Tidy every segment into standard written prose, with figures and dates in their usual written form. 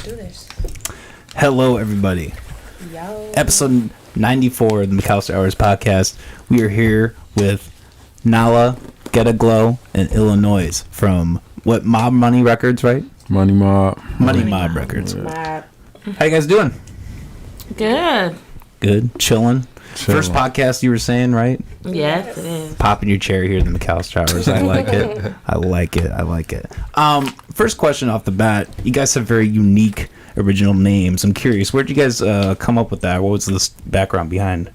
do this. Hello, everybody. Yo. Episode 94 of the McAllister Hours podcast. We are here with Nala, Getta Glo, and Illanoize from what, Mob Money Records, right? Money Mob Records. Mob. How you guys doing? Good. Good. Chilling. First podcast you were saying, right? Yes, it is. Popping your cherry here in the McAllister Hours. I like it. I like it. First question off the bat. You guys have very unique original names. I'm curious, where'd you guys come up with that? What was the background behind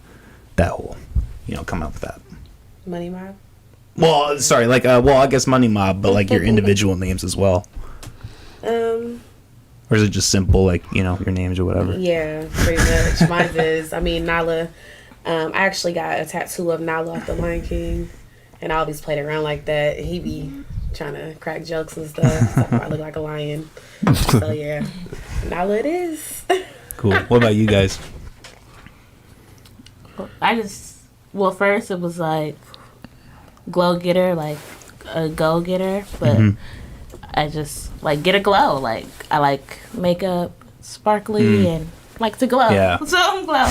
that whole, come up with that? Money Mob? Well, sorry, I guess Money Mob, but like your individual names as well. Or is it just simple, your names or whatever? Yeah, pretty much. Mine is, Nala. I actually got a tattoo of Nala off the Lion King, and I always played around like that. He be trying to crack jokes and stuff. So I look like a lion. So yeah, Nala it is. Cool. What about you guys? First it was like glow getter, like a go getter, but I just like get a glow. Like I like makeup, sparkly, and like to glow. Yeah. So I'm glow.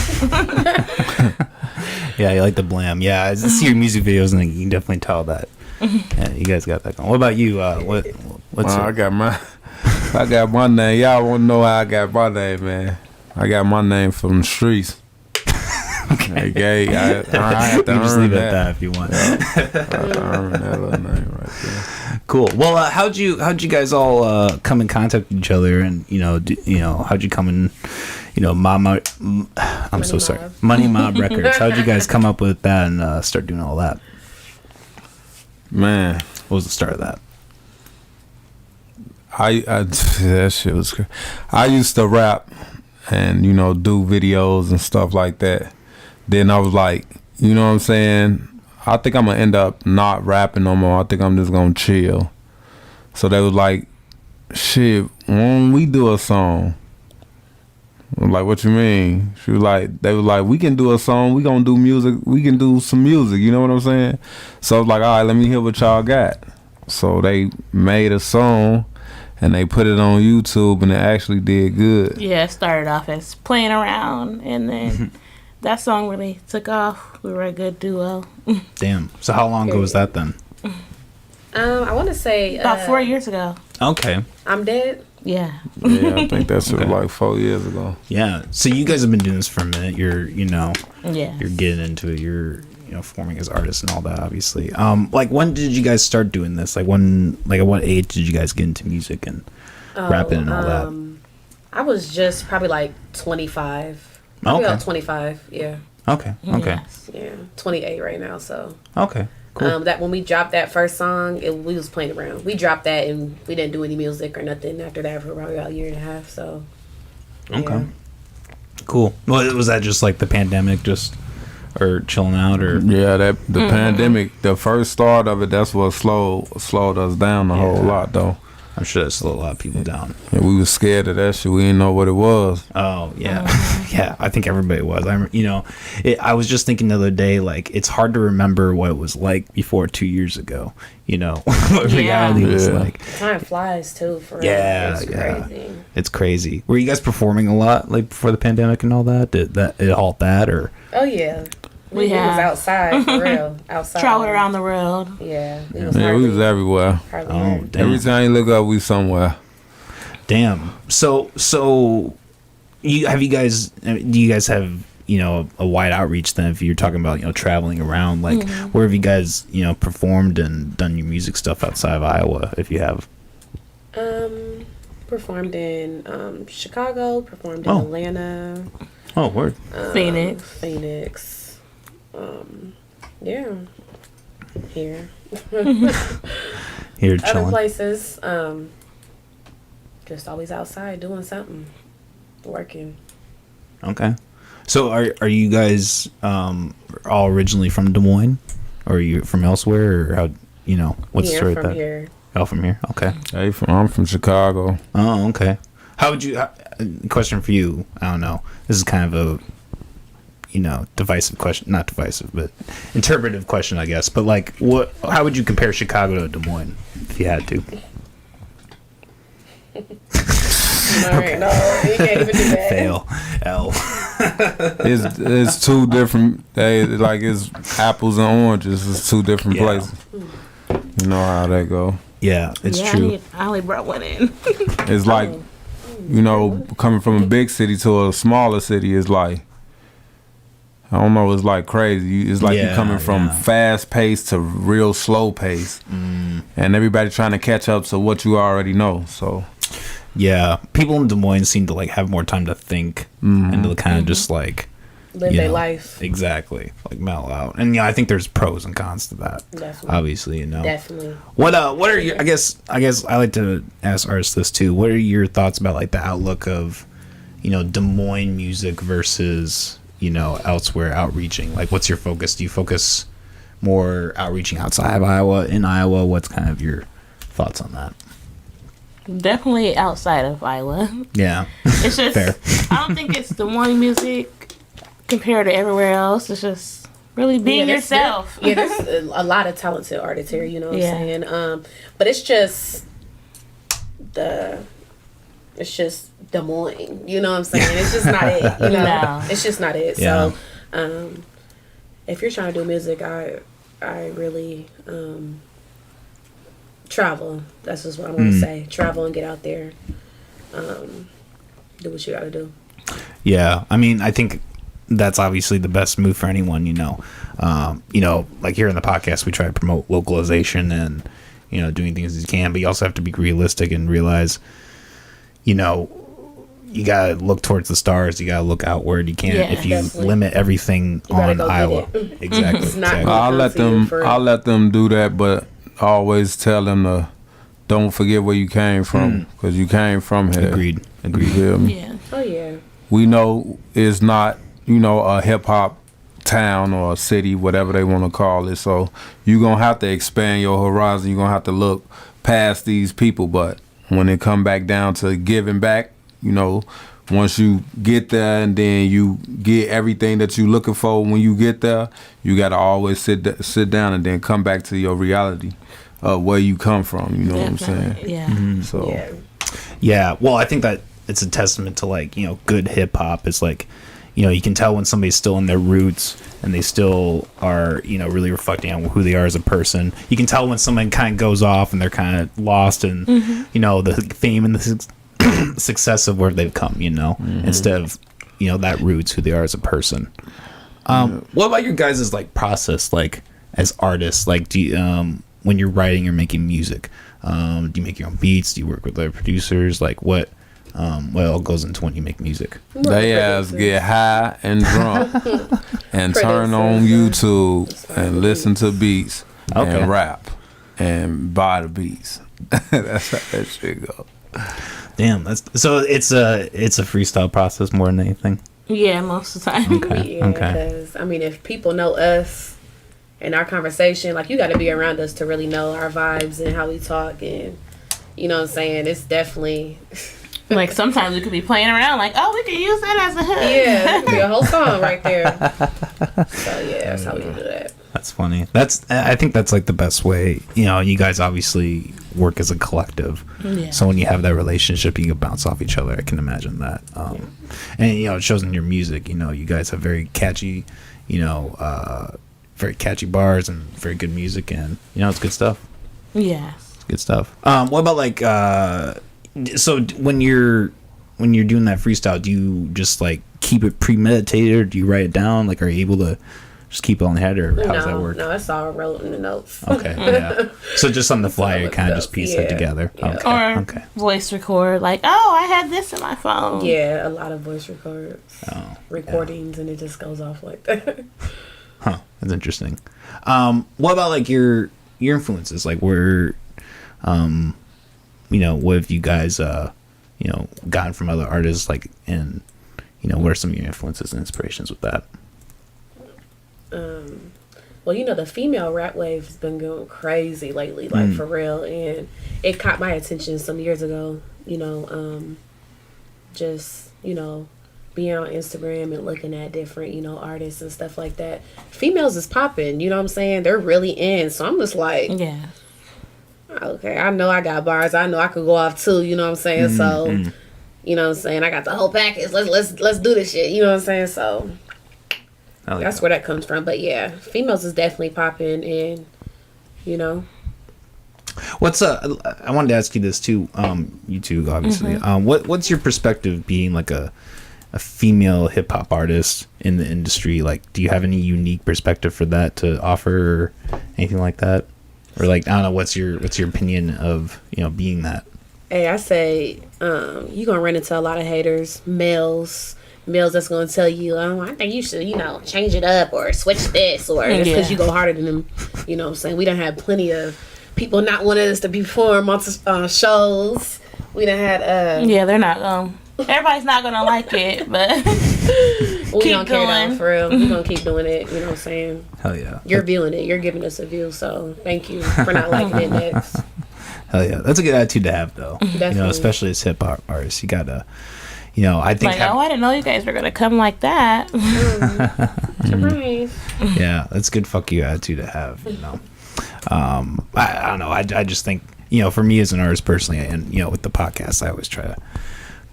Yeah, you like the blam. Yeah, I see your music videos and you can definitely tell that. Yeah, you guys got that going. What about you? What's I got my name. Y'all want to know how I got my name, man? I got my name from the streets. Okay. I have to you just leave it at that. that if you want. I have to earn that little name right there. Cool. Well, how'd you guys all come in contact with each other, and how'd you come in? Money Mob Records. How'd you guys come up with that and start doing all that? Man, what was the start of that? That shit was crazy. I used to rap and do videos and stuff like that. Then I was like, you know what I'm saying? I think I'm gonna end up not rapping no more. I think I'm just gonna chill. So they was like, shit, when we do a song. I'm like, what you mean? They was like, we can do a song, we gonna do music, we can do some music, you know what I'm saying? So I was like, all right, let me hear what y'all got. So they made a song and they put it on YouTube and it actually did good. Yeah, it started off as playing around, and then that song really took off. We were a good duo. Damn. So how long ago was that then? I want to say About 4 years ago. Okay. I'm Dead. Yeah. Yeah, I think that's like 4 years ago. Yeah. So you guys have been doing this for a minute. You're, Yeah. You're getting into it. You're, forming as artists and all that, obviously. When did you guys start doing this? At what age did you guys get into music and rapping and all that? I was just probably like 25. Probably about 25, yeah. Okay. Yes. Yeah, 28 right now, so. Okay. Cool. That when we dropped that first song, we was playing around. We dropped that and we didn't do any music or nothing after that for probably about a year and a half. So, yeah. Okay, cool. Well, was that just like the pandemic, or chilling out, or the pandemic, the first start of it, that's what slowed us down a whole lot, though. I'm sure that slowed a lot of people down. And we was scared of that shit. We didn't know what it was. Oh yeah, yeah. I think everybody was. I was just thinking the other day, it's hard to remember what it was like before 2 years ago. What reality was like. Time flies too. For real. Yeah, it's crazy. It's crazy. Were you guys performing a lot before the pandemic and all that? Did it halt that or? Oh yeah. We was outside for real. Outside. Traveling around the world. Yeah. We was everywhere. Oh, damn. Every time you look up, we somewhere. Damn. So do you guys have a wide outreach then? If you're talking about traveling around, where have you guys performed and done your music stuff outside of Iowa? If you have. Performed in Chicago. Performed in Atlanta. Oh, word. Phoenix. Yeah. Here. Here chilling. Other places. Just always outside doing something. Working. Okay. So are you guys all originally from Des Moines? Or are you from elsewhere? Or how, what's the story with that? Here. Oh, from here? Okay. I'm from Chicago. Oh, okay. How would you... question for you. I don't know. This is kind of a... divisive question, not divisive, but interpretive question, I guess. But how would you compare Chicago to Des Moines if you had to? All right, no, you can't even do that. Fail. L. It's two different. Like it's apples and oranges. It's two different Yeah. places. You know how that go. Yeah, it's true. I only brought one in. It's like, you know, coming from a big city to a smaller city is like, I don't know, it's like crazy. It's like Yeah, you're coming from fast pace to real slow pace, and everybody trying to catch up to what you already know. So Yeah, people in Des Moines seem to like have more time to think and to kind of just like Live their life. Exactly, like mellow out. And yeah, I think there's pros and cons to that. Definitely. Obviously, you know. Definitely. What are your? I guess I like to ask artists this too. What are your thoughts about like the outlook of, you know, Des Moines music versus, you know, elsewhere outreaching? Like, what's your focus? Do you focus more outreaching outside of Iowa, in Iowa? What's kind of your thoughts on that? Definitely outside of Iowa. Yeah, It's just fair. I don't think it's Des Moines music compared to everywhere else. It's just really being yourself. There's a lot of talented artists here, you know what Yeah. I'm saying? But it's just Des Moines, you know what I'm saying? It's just not it, you know? No. It's just not it. Yeah. So, if you're trying to do music, I really, travel. That's just what I want to say. Travel and get out there. Do what you gotta do. Yeah, I mean, I think that's obviously the best move for anyone, you know. Like here in the podcast, we try to promote localization and, you know, doing things as you can, but you also have to be realistic and realize, you know, you gotta look towards the stars. You gotta look outward. You can't if you definitely. limit everything gotta on go get Iowa. it. Exactly. It's not exactly. I'll let them do that, but I always tell them to don't forget where you came from, because you came from here. Agreed. You feel me? Yeah. Oh yeah. We know it's not, you know, a hip hop town or a city, whatever they want to call it. So you're gonna have to expand your horizon. You're gonna have to look past these people. But when it come back down to giving back, you know, once you get there and then you get everything that you're looking for when you get there, you gotta always sit down and then come back to your reality of where you come from. You know what I'm saying? Yeah. So Yeah. Yeah, well, I think that it's a testament to, like, you know, good hip hop. It's like, you know, you can tell when somebody's still in their roots and they still are, you know, really reflecting on who they are as a person. You can tell when someone kind of goes off and they're kind of lost in, you know, the fame and the success of where they've come, you know, instead of, you know, that roots, who they are as a person. What about your guys' like process, like as artists? Like, do you, when you're writing or making music, do you make your own beats? Do you work with other producers? Like, what all goes into when you make music? they ass get high and drunk and turn on YouTube and listen to beats Okay. and rap and buy the beats. That's how that shit go. Damn, that's so. It's a freestyle process more than anything. Yeah, most of the time. Okay. Yeah, Okay. because I mean, if people know us and our conversation, like, you got to be around us to really know our vibes and how we talk, and you know what I'm saying. It's definitely Like sometimes we could be playing around, like, oh, we could use that as a hook. yeah, that could be a whole song right there. So yeah, that's how we do that. That's funny. I think that's like the best way. You know, you guys obviously work as a collective. Yeah. So when you have that relationship, you can bounce off each other. I can imagine that. And you know, it shows in your music. You know, you guys have very catchy, you know, very catchy bars and very good music, and you know, it's good stuff. Yeah. It's good stuff. What about like? So when you're doing that freestyle, do you just like keep it premeditated, or do you write it down? Like, are you able to just keep it on the head, or how does that work? No, it's all wrote in the notes. Okay, yeah. So just on the fly, you kind of just piece it Yeah, together. yeah. Okay, Or okay. voice record, like, oh, I had this in my phone. Yeah, a lot of voice records, Oh, recordings, and it just goes off like that. huh. That's interesting. What about like your influences? Like, where, you know, what have you guys, you know, gotten from other artists? Like, and you know, what are some of your influences and inspirations with that? Well, you know, the female rap wave has been going crazy lately, like for real, and it caught my attention some years ago. You know, just, you know, being on Instagram and looking at different, you know, artists and stuff like that. Females is popping, you know what I'm saying? They're really in. So I'm just like, Yeah. okay, I know I got bars. I know I could go off too, you know what I'm saying? So You know what I'm saying? I got the whole package. Let's do this shit. You know what I'm saying? So that's where that comes from. But yeah, females is definitely popping, and you know. What's I wanted to ask you this too. You two, obviously. What's your perspective being like a female hip hop artist in the industry? Like, do you have any unique perspective for that to offer, or anything like that? Or like, I don't know, what's your opinion of, you know, being that? Hey, I say, you're gonna run into a lot of haters, males that's gonna tell you, I think you should, you know, change it up or switch this, or just because you go harder than them. You know what I'm saying? We done had plenty of people not wanting us to perform on shows. We done had yeah, they're not everybody's not gonna like it, but we don't care though, for real. We gonna keep doing it. You know what I'm saying? Hell yeah. You're viewing it. You're giving us a view. So thank you for not liking it next. Hell yeah, that's a good attitude to have, though. Definitely. You know, especially as hip hop artists, you gotta, you know, I think. Like, I didn't know you guys were gonna come like that. Surprise. Yeah, that's a good fuck you attitude to have. You know, I don't know. I just think, you know, for me as an artist personally, and you know, with the podcast, I always try to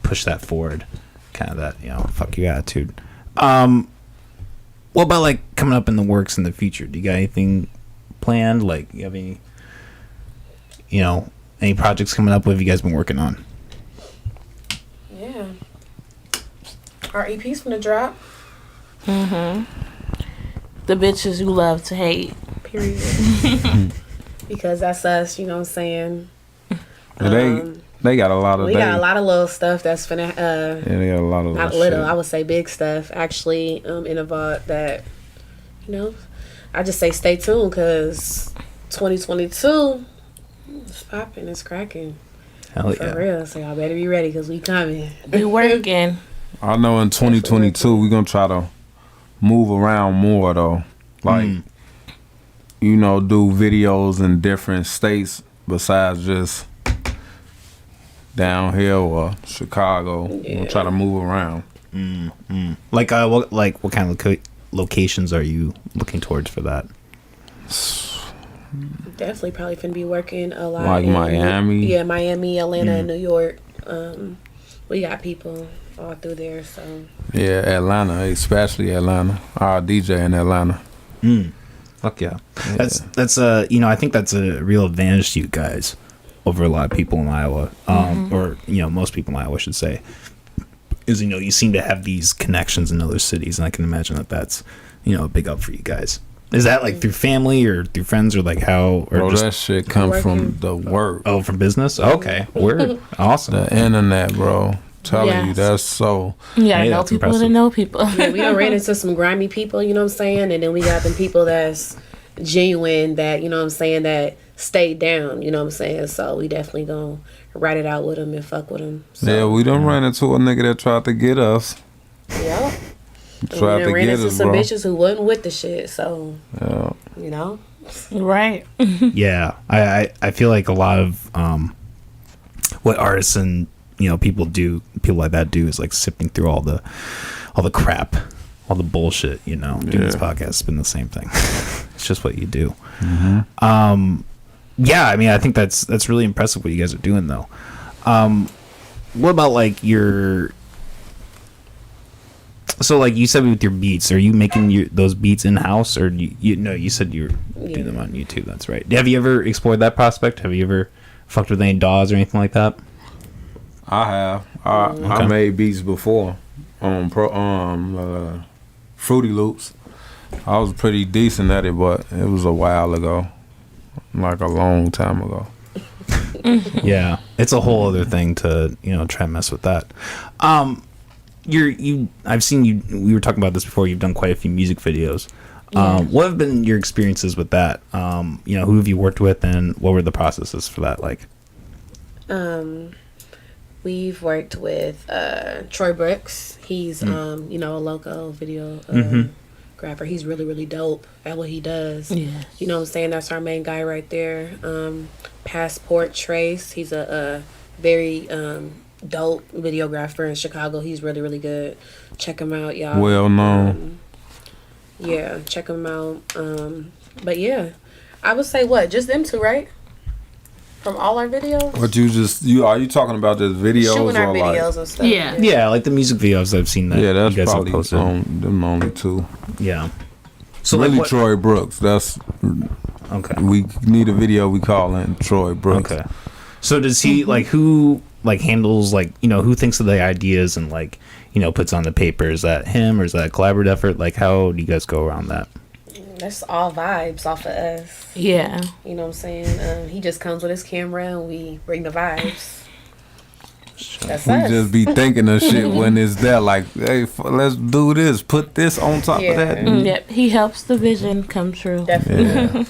push that forward, kind of that, you know, fuck you attitude. What about like coming up in the works in the future? Do you got anything planned? Like, you have any? You know, any projects coming up? What have you guys been working on? Yeah. Our EP's gonna drop. The bitches you love to hate. Period. Because that's us, you know what I'm saying? They got a lot of. We got a lot of little stuff that's finna. Yeah, they got a lot of. Not little, shit. I would say big stuff. Actually, in a vault that, you know, I just say stay tuned because 2022. It's popping, it's cracking. Hell yeah. For real. So y'all better be ready because we coming. We working. I know in 2022 we're gonna try to move around more though. Like, you know, do videos in different states besides just down here or Chicago. Yeah. We'll try to move around. Like, what kind of locations are you looking towards for that? Definitely probably finna be working a lot. Like Miami? Yeah, Miami, Atlanta, and New York. We got people all through there, so. Yeah, Atlanta, especially Atlanta. Our DJ in Atlanta. Fuck yeah. That's you know, I think that's a real advantage to you guys over a lot of people in Iowa. Or, you know, most people in Iowa, I should say. Is, you know, you seem to have these connections in other cities, and I can imagine that that's, you know, a big up for you guys. Is that like through family or through friends, or like how? Or Bro, just, that shit come from the work. Oh, from business? Okay, word, awesome. The internet, bro. Telling you, that's so. You gotta Hey, know that's people impressive. to know people. Yeah, we done ran into some grimy people, you know what I'm saying? And then we got them people that's genuine, that, you know what I'm saying, that stayed down, you know what I'm saying? So we definitely gonna ride it out with them and fuck with them. So, Yeah, we done ran into a nigga that tried to get us. Yep. Tried to ran get into us, some bro. bitches who wasn't with the shit, so, Yeah. you know? Right. Yeah, I feel like a lot of what artists and, you know, people like that do is like sifting through all the crap, all the bullshit, you know. Doing this podcast has been the same thing. It's just what you do. Yeah, I mean, I think that's really impressive what you guys are doing, though. What about like your? So, like you said with your beats, are you making those beats in house, or you said you're doing them on YouTube? That's right. Have you ever explored that prospect? Have you ever fucked with any DAWs or anything like that? I have. I made beats before on Fruity Loops. I was pretty decent at it, but it was a while ago, like a long time ago. Yeah, it's a whole other thing to, you know, try and mess with that. I've seen you. We were talking about this before. You've done quite a few music videos. What have been your experiences with that? You know, who have you worked with, and what were the processes for that like? We've worked with Troy Brooks. He's you know, a local video grapher. He's really, really dope at what he does. Yeah. You know what I'm saying? That's our main guy right there. Passport Trace. He's a very dope videographer in Chicago. He's really, really good. Check him out, y'all. Well known. Yeah, check him out. But yeah, I would say just them two, right? From all our videos? But are you talking about just videos Shooting our or videos like? and stuff. Yeah. Yeah, like the music videos I've seen that Yeah, that's you guys have probably posted. them only two. Yeah. So like, really, what- Troy Brooks. That's Okay. we need a video. We call him Troy Brooks. Okay. So does he like who like handles like who thinks of the ideas and like puts on the paper? Is that him or is that a collaborative effort? Like how do you guys go around that? That's all vibes off of us. Yeah. You know what I'm saying? He just comes with his camera and we bring the vibes. That's We us. just be thinking of shit when it's there. Like, hey, let's do this. Put this on top Yeah. of that. Yep. He helps the vision come true. Definitely. Yeah.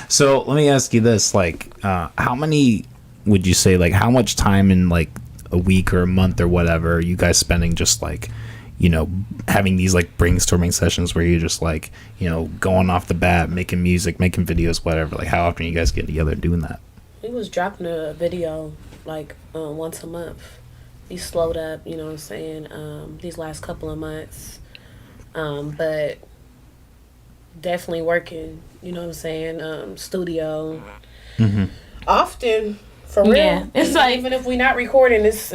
So let me ask you this: like, how many would you say? Like, how much time in like a week or a month or whatever are you guys spending just like, having these like brainstorming sessions where you're just like, going off the bat, making music, making videos, whatever. Like, how often are you guys getting together doing that? He was dropping a video like once a month. He slowed up, you know what I'm saying, these last couple of months. But definitely working, you know what I'm saying, studio. Often, for real. Yeah, it's like- even if we're not recording, it's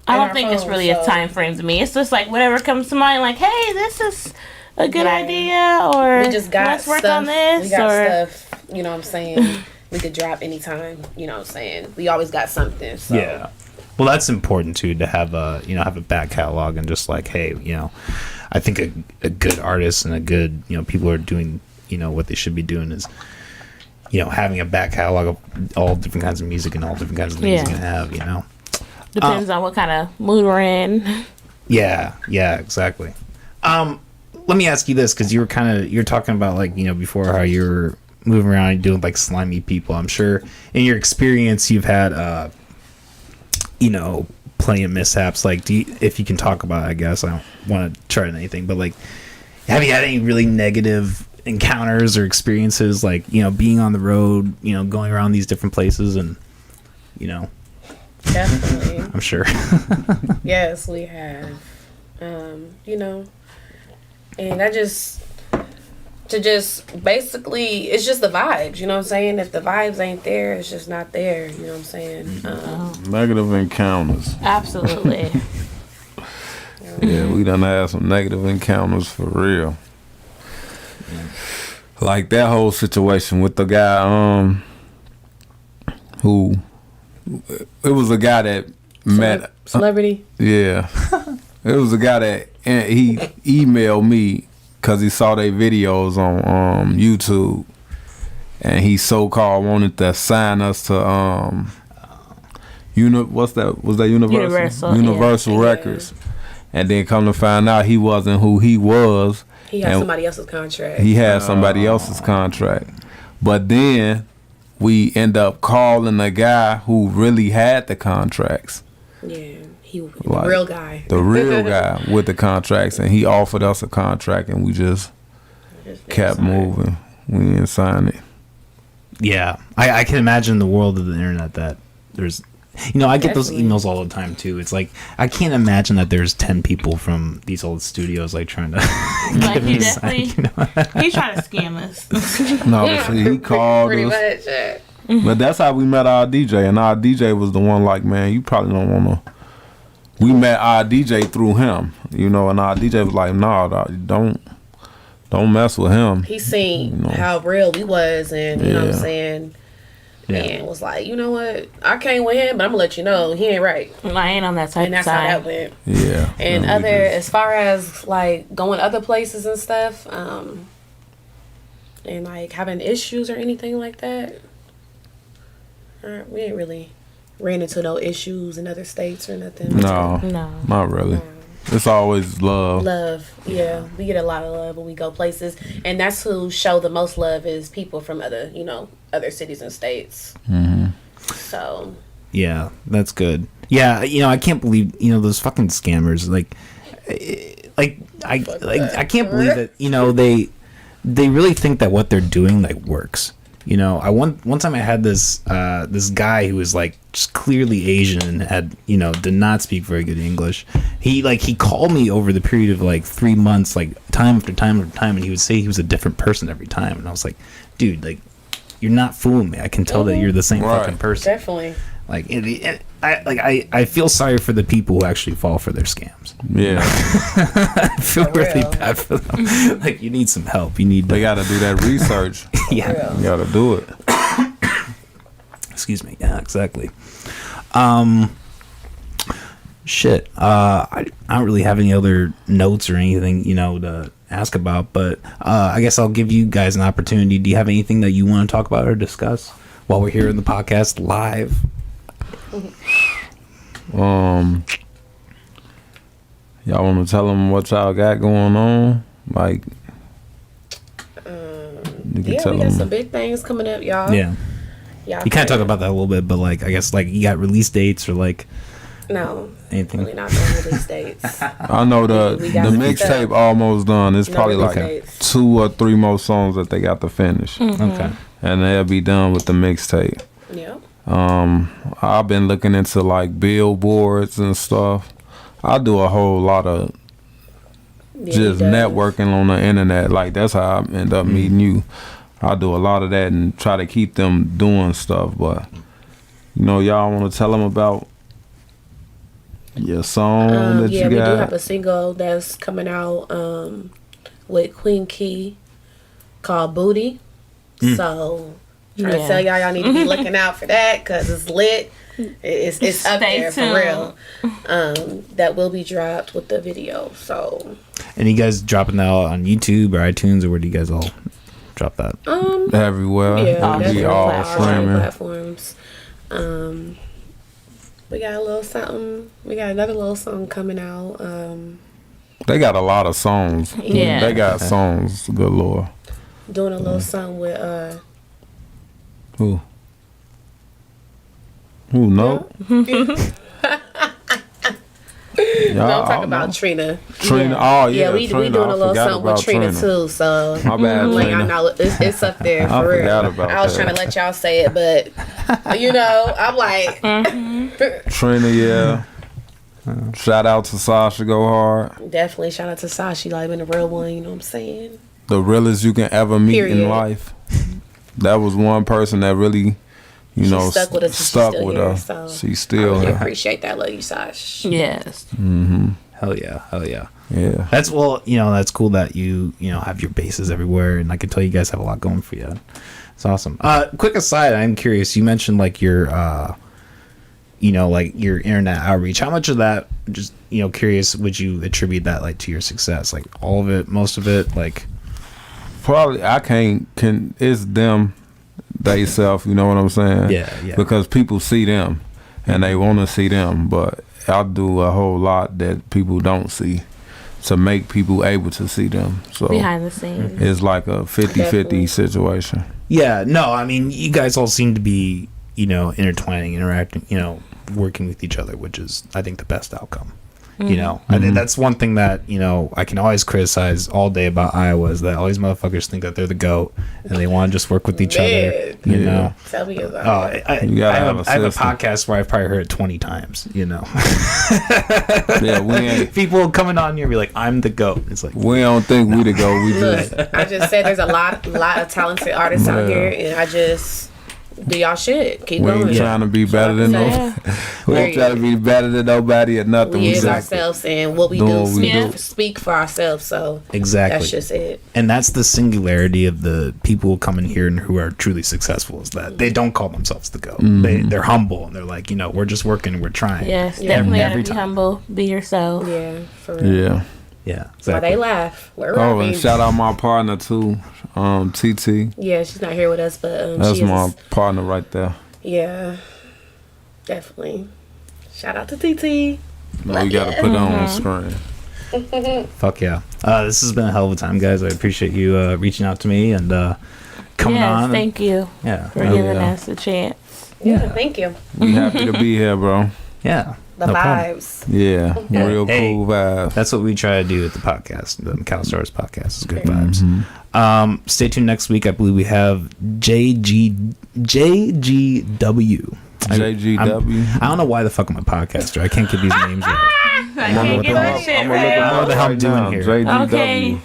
I in don't our think it's phone, really a so- time frame to me. It's just like whatever comes to mind, like, hey, this is a good idea, or We just got let's work stuff. on this, We got or stuff, you know what I'm saying. We could drop anytime, you know what I'm saying. We always got something. So. Yeah. Well, that's important too to have a have a back catalog and just like, hey, I think a good artist and a good people who are doing what they should be doing is having a back catalog of all different kinds of music and all different kinds of things you can have. depends on what kind of mood we're in. Yeah, exactly. Let me ask you this, because you're talking about like before how you're moving around and doing like slimy people. I'm sure in your experience you've had plenty of mishaps. Like, if you can talk about it, I guess I don't want to try anything, but like, have you had any really negative encounters or experiences, like being on the road, going around these different places, and Definitely. I'm sure. Yes, we have. And basically, it's just the vibes, you know what I'm saying? If the vibes ain't there, it's just not there, you know what I'm saying? Negative encounters. Absolutely. Yeah, we done had some negative encounters for real. Like that whole situation with the guy, who it was a guy that met Celebrity? Yeah, it was a guy that he emailed me because he saw their videos on YouTube, and he so-called wanted to sign us to what's that? Was that Universal? Universal yeah. Records. And then come to find out he wasn't who he was. He had and somebody else's contract. He had somebody else's contract. But then we end up calling the guy who really had the contracts. Yeah, he was the Like, real guy. The real guy with the contracts, and he offered us a contract, and we just kept moving. We didn't sign it. Yeah, I can imagine the world of the internet that there's, I get those Definitely. emails all the time too. It's like, I can't imagine that there's 10 people from these old studios like trying to Like, give he me a sign, definitely, he's trying to scam us. No, but see, he called Pretty us. much. Yeah. But that's how we met our DJ, and our DJ was the one like, man, you probably don't want to. We met our DJ through him, and our DJ was like, nah, dog, don't mess with him. He seen how real we was, and you know what I'm Yeah. saying? Yeah. And was like, you know what? I came with him, but I'm going to let you know he ain't right. I ain't on that type And of that's how that side. went. Yeah. And we just- as far as like going other places and stuff, and like having issues or anything like that, we ain't really ran into no issues in other states or nothing. No, No. not really. It's always love. Love, yeah, we get a lot of love when we go places, and that's who show the most love is people from other, other cities and states. Mm-hmm. So Yeah, that's good. Yeah, I can't believe those fucking scammers. I can't believe that they really think that what they're doing like works. One time I had this guy who was like just clearly Asian and had did not speak very good English. He called me over the period of like 3 months, like time after time after time, and he would say he was a different person every time, and I was like, dude, like, you're not fooling me. I can tell that you're the same Right. fucking person. Definitely. Like, I feel sorry for the people who actually fall for their scams. Yeah, I feel For really real. bad for them. Like, you need some help. You need they to, got to do that research. yeah. real. You got to do it. Excuse me. Yeah, exactly. Shit. I don't really have any other notes or anything, to ask about, but I guess I'll give you guys an opportunity. Do you have anything that you want to talk about or discuss while we're here in the podcast live? Y'all want to tell them what y'all got going on? Like, you can Yeah, tell we got them. some big things coming up, y'all. Yeah. Y'all You kind of talk about that a little bit, but like, I guess like you got release dates or like No, anything. really not doing release dates. I know the We got some mixtape stuff. almost done. It's No probably release like dates. 2 or 3 more songs that they got to finish, Okay. and they'll be done with the mixtape. Yeah. I've been looking into like billboards and stuff. I do a whole lot of Yeah, just he does. networking on the internet. Like that's how I end up meeting you. I do a lot of that and try to keep them doing stuff. But y'all want to tell them about your song that Yeah, you we do got? have a single that's coming out with Queen Key called Booty. So, trying to Yeah. tell y'all need to be looking out for that because it's lit. It's up Stay there tuned. for real. That will be dropped with the video. So, And you guys dropping that all on YouTube or iTunes, or where do you guys all drop that? Everywhere. yeah, It'll that's be all all streaming streaming. platforms. We got a little something. We got another little song coming out. They got a lot of songs. Yeah. They got songs, good lord. Doing a little something with Who? Who no? Don't talk about Trina. Trina. Oh yeah, Yeah, we Trina. doing I a little forgot something with about Trina too. So My bad, like I Trina. know it's up there I for real. forgot about I was that. trying to let y'all say it, but I'm like Trina, yeah. Shout out to Sasha Go Hard. definitely shout out to Sashi, like been a real one. You know what I'm saying? The realest you can ever meet in Period. life. That was one person that really, She stuck with us and she's stuck still with here, her. so She's I still really here. appreciate that. Love you, Sash. Yes. Hell yeah. Hell yeah. Yeah. That's that's cool that you have your bases everywhere, and I can tell you guys have a lot going for you. It's awesome. Quick aside, I'm curious. You mentioned like your like your internet outreach. How much of that, just curious, would you attribute that like to your success? Like all of it, most of it, like Probably I can it's them they self, you know what I'm saying? Yeah. Because people see them and they want to see them, but I do a whole lot that people don't see to make people able to see them. So Behind the scenes. it's like a 50-50 Definitely. situation. Yeah, no, I mean, you guys all seem to be, intertwining, interacting, working with each other, which is, I think, the best outcome. I think that's one thing that, I can always criticize all day about Iowa is that all these motherfuckers think that they're the GOAT and they want to just work with each other, you Yeah. know. Tell me about it. You gotta I have have a a system. podcast where I've probably heard it 20 times, Yeah, we ain't. People coming on here and be like, I'm the GOAT. It's like, We don't think we the go. We just Look, I just said there's a lot of talented artists out Yeah. here, and I just do y'all shit. Keep we going. ain't trying to be better than Yeah. nobody. We ain't trying to be better than nobody or nothing. We is just ourselves, and what we doing do, what we speak, do. speak for ourselves. So exactly. that's just it. And that's the singularity of the people who come in here and who are truly successful is that they don't call themselves the GOAT. They're humble and they're like, we're just working and we're trying. Yes, Yeah. definitely Every gotta be time. humble. Be yourself. Yeah, for real. Yeah. Yeah, Why exactly. they laugh? We're Oh, rapping. and shout out my partner too, TT. Yeah, she's not here with us, but That's she is. my partner right there. Yeah, definitely. Shout out to TT. No, you gotta put it on screen. Fuck yeah. This has been a hell of a time, guys. I appreciate you reaching out to me and coming Yes, on. thank you Yeah. for Hell giving yeah. us a chance. Yeah, thank you. We happy to be here, bro. Yeah. The no problem. vibes. Yeah, Yeah. real Hey. cool vibe. That's what we try to do at the podcast, the Macau Stars podcast. Is good Mm-hmm. vibes. Stay tuned next week. I believe we have JGW. JGW. I don't know why the fuck I'm a podcaster. I can't get these names right. I can't get that shit I'm gonna look right. him I don't know up the hell I'm right doing now. here. JGW. Okay.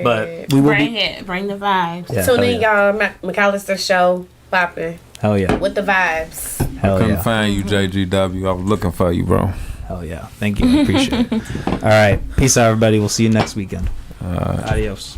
But we will Bring be. it. Bring the vibes. Yeah, Tune hell in, yeah. y'all. McAllister show popping Hell yeah. with the vibes. Hell Couldn't yeah. find you, JGW. I was looking for you, bro. Hell yeah. Thank you. I appreciate it. All right. Peace out, everybody. We'll see you next weekend. Adios.